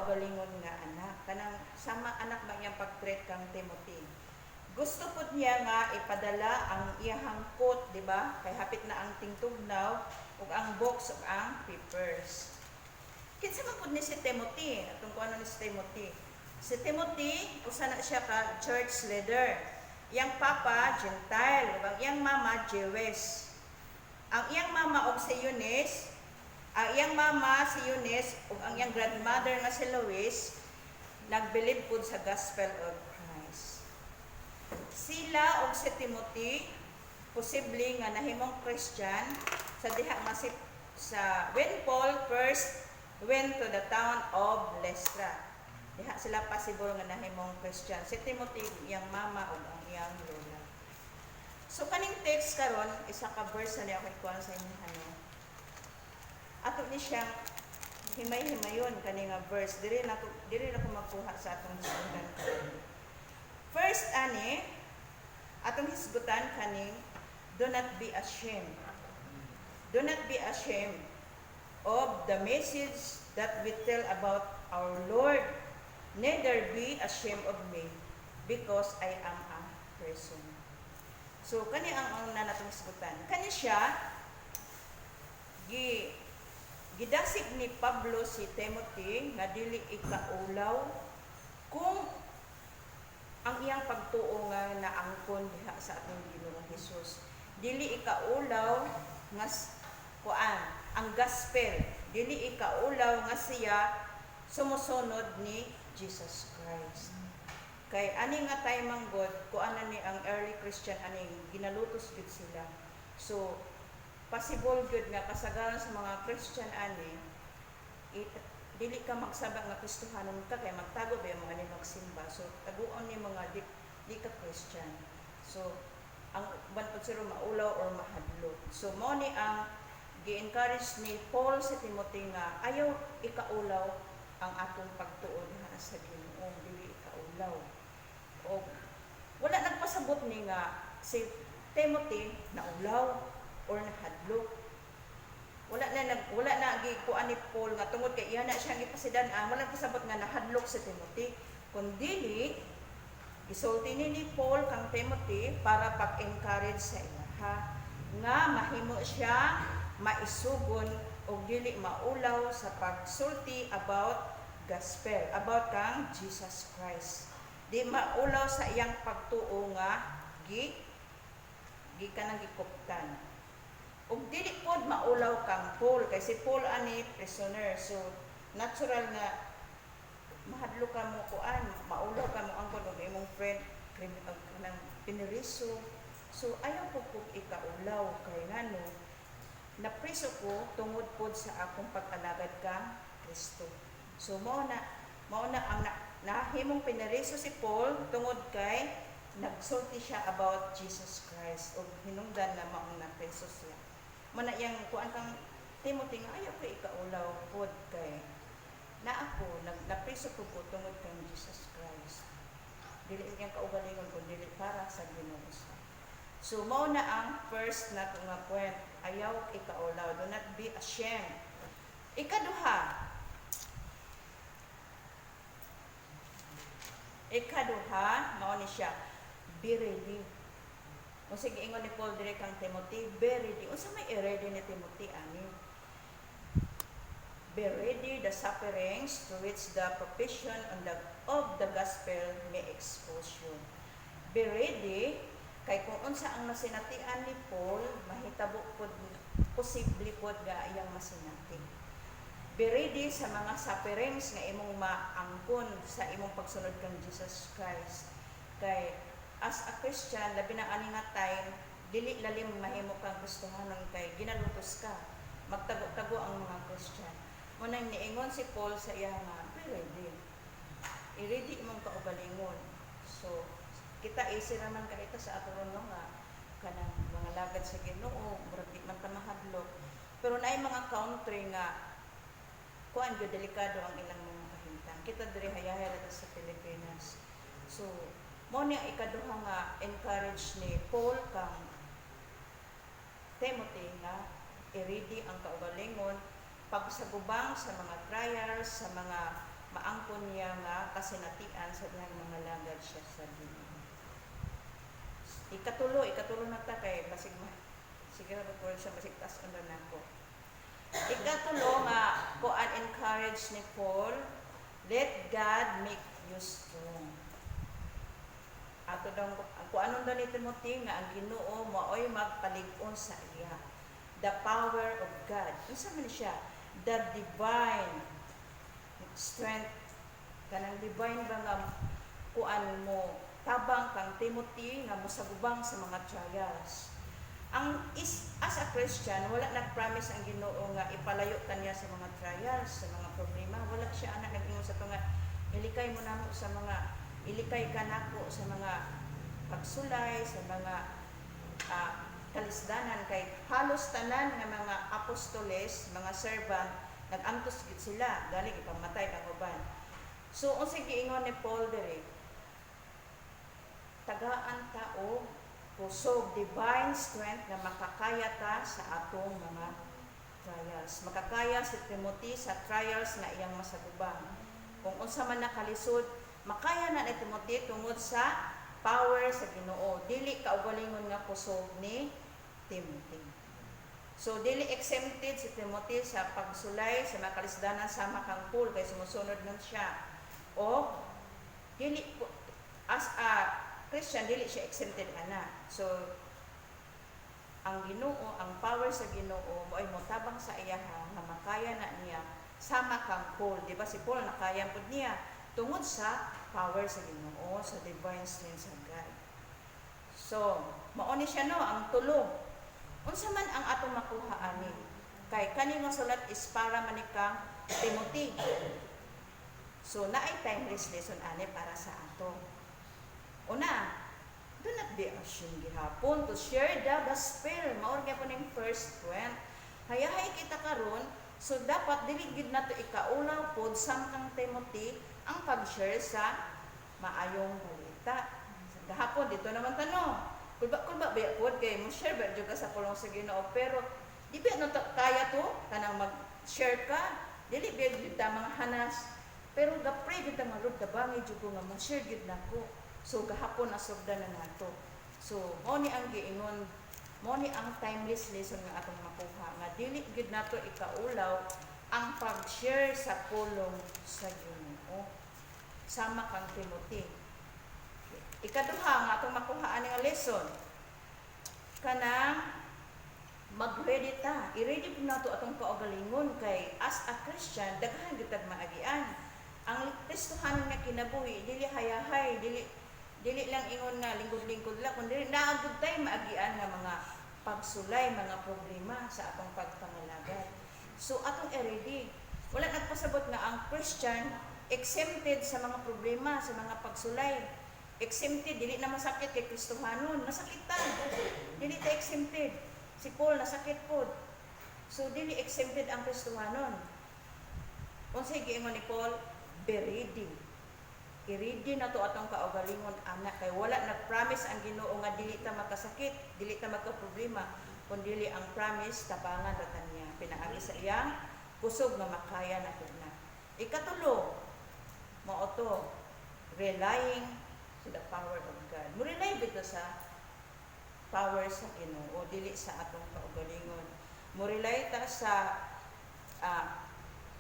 kaugalingon nga anak. Kanang sama anak ba iyang pag-treat kang Timothy. Gusto po niya nga ipadala ang iyahang quote, di ba? Kay hapit na ang tingtugnaw ug ang box ug ang papers. Kinsa man pud ni si Timothy? Atong kuno ni si Timothy. Si Timothy, usa na siya ka church leader. Iyang papa Gentile, ug ang iyang mama Jewish. Ang iyang mama og si Eunice, ang iyang mama si Eunice ug ang iyang grandmother nga si Lois nagbilib pud sa gospel of Christ. Sila og si Timothy posible nga nahimong Christian sa diha nga sa when Paul first went to the town of Lystra. Diha sila possible nga nahimong Christian. Si Timothy iyang mama ug ang iyang lola. So kaning text karon isa ka verse na ako ikuan sa inyo ato ni siyang himay-himayon kani nga verse diri na ko magkuha sa atong hisgutan. First ani atong hisgutan kaning do not be ashamed. Do not be ashamed of the message that we tell about our Lord. Neither be ashamed of me because I am a person. So kani ang una natong hisgutan. Kani siya gidasig ni Pablo si Timothy nga dili ikaulaw kung ang iyang pagtuo nga naangkon diha sa atong Ginoong Hesus. Dili ikaulaw nga kuan ang gospel. Dili ikaulaw nga siya sumusunod ni Jesus Christ. Kay ani nga tay manggod kuan ni ang early Christian ani ginalutos gid sila. So possible good nga kasagaran sa mga Christian ani dili ka magsabang nga Kristohanon ka kay magtago ba yung mga ni magsimba. So taguon ni mga di ka Christian. So ang uban pud sila maulaw or mahadlo. So mao ni ang gi-encourage ni Paul sa Timothy nga ayaw ikaulaw ang atong pagtuo diha sa Ginoo, dili ikaulaw. O wala nagpasabot ni nga si Timothy naulaw or nahadlok. Wala na gikuan ni Paul nga tungod kay iya na siya gipasidan-an, wala pasabot nga nahadlok si Timothy. Kundi gisulti ni Paul kang Timothy para pag-encourage sa ilaha nga mahimo siya maisugon o dili maulaw sa pagsulti about gospel, about kang Jesus Christ. Di maulaw sa iyang pagtuo nga kanang gikuptan. Ug dili pod maulaw kang Paul kay si Paul ani prisoner. So natural nga mahadlo ka mo kuan, maulaw ka mo angkon og imong friend criminal kanang piniriso. So ayaw po ikaulaw kay ngano napriso ko tungod pod sa akong pag-alagad kang Kristo. So mao na ang nahimong pinariso si Paul tungod kay nagsulti siya about Jesus Christ o hinungdan na maong napriso siya. Mana yang kuan kang Timothy nga ayaw ko ikaulaw pod kay na ako napriso ko tungod kang Jesus Christ. Dili iyang kaugalingon kun dili para sa Ginoo. So mao na ang first na nga point, ayaw ikaulaw, do not be ashamed. Ikaduha mao ni siya, be ready. Kung sige ingon ni Paul dire kang Timothy, be ready. Unsa may i-ready ni Timothy ani? Be ready the sufferings to which the profession of the gospel may expose you. Be ready kay kung unsa ang masinatian ni Paul, mahitabo pod posible pod ga iyang masinati. Be ready sa mga sufferings nga imong maangkon sa imong pagsunod kang Jesus Christ. Kay as a Christian, labi na ani nga time, dili lalim mahimo kang gustuhanon kay ginalutos ka. Magtago-tago ang mga Christian. Muna niingon si Paul sa iya nga, be ready. I-ready imong kaugalingon. So kita easy naman ka ito sa ato no nga kanang mga lagad sa Ginoo, murag di man ta mahadlok. Pero naay mga country nga kuan gyud delikado ang ilang mga kahimtang. Kita diri hayahay ra sa Pilipinas. So mo ni ang ikaduha nga encourage ni Paul kang Timothy nga i-ready ang kaugalingon pagsagubang sa mga trials, sa mga maangkon niya nga kasinatian sa dihang mga lagad siya sa Ginoo. Ikatulo na ta kay basig sige ra po siya basig tas under nako. Ikatulo nga kuan encourage ni Paul, let God make you strong. Ato daw kung anong daw ni Timothy nga ang Ginoo maoy magpalig-on sa iya. The power of God. Unsa man siya? The divine strength. Kanang divine ba nga kuan mo tabang kang Timothy nga mosagubang sa mga trials. As a Christian, wala nag-promise ang Ginoo nga ipalayo kaniya sa mga trials, sa mga problema. Wala siya anak nag-ingon sa to nga ilikay mo namo sa mga ilikay ka nako sa mga pagsulay, sa mga kalisdanan kay halos tanan nga mga apostoles, mga servant nag-antos gid sila galing ipamatay ang uban. So unsa giingon ni Paul diri? Tagaan ta og kusog divine strength nga makakaya ta sa atong mga trials. Makakaya si Timothy sa trials nga iyang masagubang. Kung unsa man nakalisod, makaya na ni Timothy tungod sa power sa Ginoo. Dili kaugalingon nga kusog ni Timothy. So dili exempted si Timothy sa pagsulay sa mga kalisdanan sama kang Paul kay sumusunod man siya. O dili as a Christian dili siya exempted ana. So ang Ginoo, ang power sa Ginoo mo'y motabang sa iya nga makaya na niya sama kang Paul. Di ba si Paul nakaya pud niya tungod sa power sa Ginoo, sa divine strength sa God. So mao ni siya no ang tulo. Unsa man ang atong makuha ani? Kay kani nga sulat is para man ni kang Timothy. So naay timeless lesson ani para sa ato. Una, do not be ashamed gihapon to share the gospel. Maor gyapon ning first point. Hayahay kita karon, so dapat dili gid nato ikaulaw pod samtang Timothy ang pag-share sa maayong balita. Gahapon dito naman tanong. Kulba ba pod kay mo share ba jud ka sa pulong sa Ginoo pero di ba no kaya to kanang mag-share ka dili ba jud ta mga hanas pero gapray jud ta nga Lord tabangi jud ko nga mo-share gid nako. So gahapon asugdan na nato. So mo ni ang giingon, mo ni ang timeless lesson nga atong makuha nga dili gid nato ikaulaw ang pag-share sa pulong sa Ginoo sama kang Timothy. Ikaduha nga atong makuha ani nga lesson kanang mag-ready ta. I-ready po nato atong kaugalingon kay as a Christian daghan gyud tag maagian. Ang Kristohanon nga kinabuhi dili hayahay, dili lang ingon nga lingkod-lingkod lang kundi naagud tay maagian nga mga pagsulay, mga problema sa atong pagpangalagad. So atong i-ready. Wala nagpasabot nga ang Christian exempted sa mga problema, sa mga pagsulay. Exempted, dili na masakit kay Kristohanon. Masakit ta. Dili ta exempted. Si Paul nasakit pod. So dili exempted ang Kristohanon. Unsay giingon ni Paul? Be ready. I-ready na to atong kaugalingon anak kay wala nag-promise ang Ginoo nga dili ta makasakit, dili ta magka-problema, kundi ang promise tabangan ra kaniya. Pinaagi sa iyang kusog nga makaya na to na. Ikatulo, mao to relying to the power of God. Mo rely dito sa power sa Ginoo, dili sa atong kaugalingon. Mo rely ta sa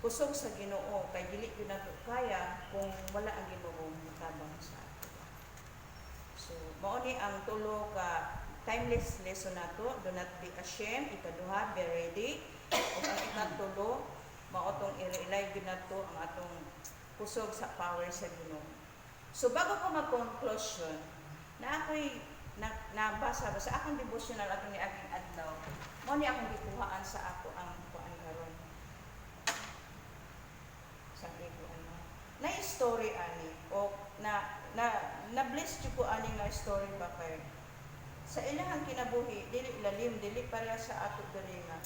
kusog sa Ginoo kay dili gyud nato kaya kung wala ang Ginoo motabang sa ato. So mao ni ang tulo ka timeless lesson nato, do not be ashamed. Ikaduha, be ready. Ug ang ikatulo, mao tong i-rely gyud nato ang atong kusog sa power sa Ginoo. So bago ko mag-conclusion, na ako'y nabasa sa akong devotional atong niaging adlaw, mao ni akong gikuhaan sa ako ang kuan karon. Sabi ko na story ani o na bless jud ko ani nga story ba kay sa ilahang kinabuhi dili lalim dili pareha sa ato diri nga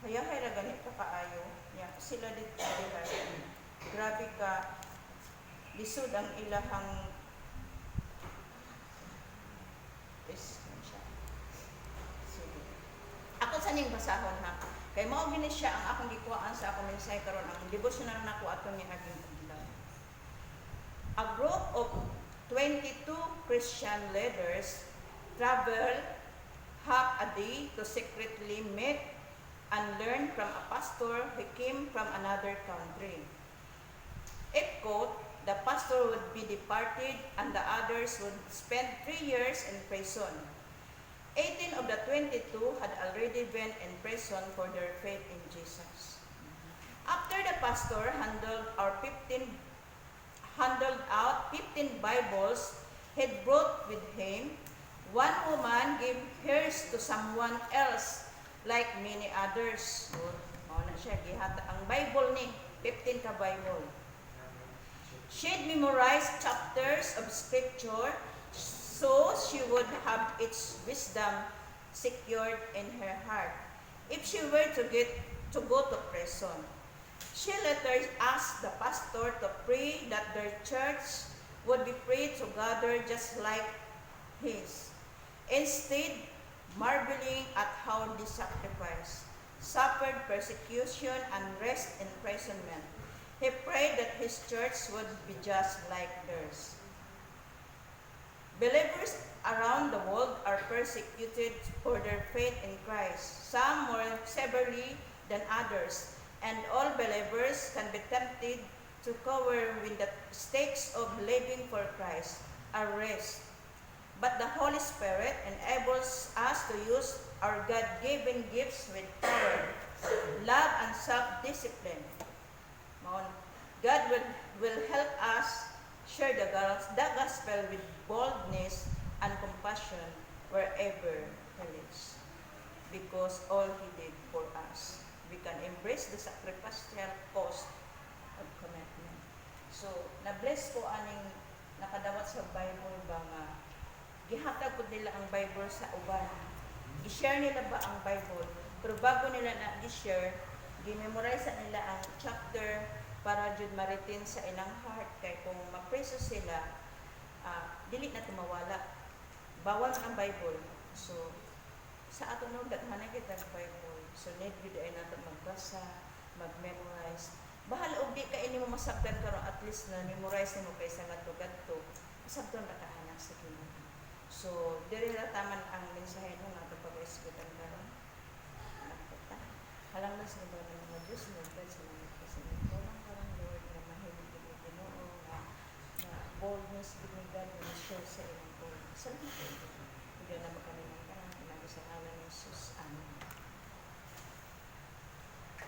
hayahay ra gani ka kaayo nya sila dito diri grabe ka lisod ang ilahang ako sa ning basahon ha kay mao gini siya ang akong gikuhaan sa akong mensahe karon ang devotional nako ato ni aging adlaw. of 22 Christian leaders traveled half a day to secretly meet and learn from a pastor who came from another country. If caught, the pastor would be departed and the others would spend 3 years in prison. 18 of the 22 had already been in prison for their faith in Jesus. After the pastor handed out 15 Bibles he'd brought with him, one woman gave hers to someone else like many others. Na siya, gihata ang Bible ni, 15 ka Bible. She'd memorized chapters of scripture so she would have its wisdom secured in her heart if she were to go to prison. She later asked the pastor to pray that their church would be free to gather just like his. Instead, marveling at how this sacrifice suffered persecution and risked imprisonment, he prayed that his church would be just like theirs. Believers around the world are persecuted for their faith in Christ, some more severely than others, and all believers can be tempted to cower when the stakes of living for Christ are raised. But the Holy Spirit enables us to use our God-given gifts with power, love, and self-discipline. God will help us share the gospel with boldness and compassion wherever He lives. Because all He did for us, we can embrace the sacrificial cost of commitment. So, na-bless ko aning nakadawat sa Bible ba nga gihatag ko nila ang Bible sa uban. I-share nila ba ang Bible? Pero bago nila na i-share, gi-memorize nila ang chapter para jud maritin sa ilang heart kay kung mapreso sila, dili na tumawala. Bawal ang Bible. So, sa ato no daghan kita ang Bible. So, need gid ay nato magbasa, mag-memorize. Bahala og di ka ini mo masabtan karon, at least na memorize nimo kaysa ngadto-gadto. Masabtan ra ka anak sa Ginoo. So, diri ra taman ang mensahe no nga pag-isgutan karon. Halang na sa mga Diyos, nagdal sa mga kasinitulang karang Lord, na mahilig ng Ginoo, na boldness, binigyan, na share sa ilang Lord. Salamat po. Hindi na makalimutan, na sa ngalan ng Jesus.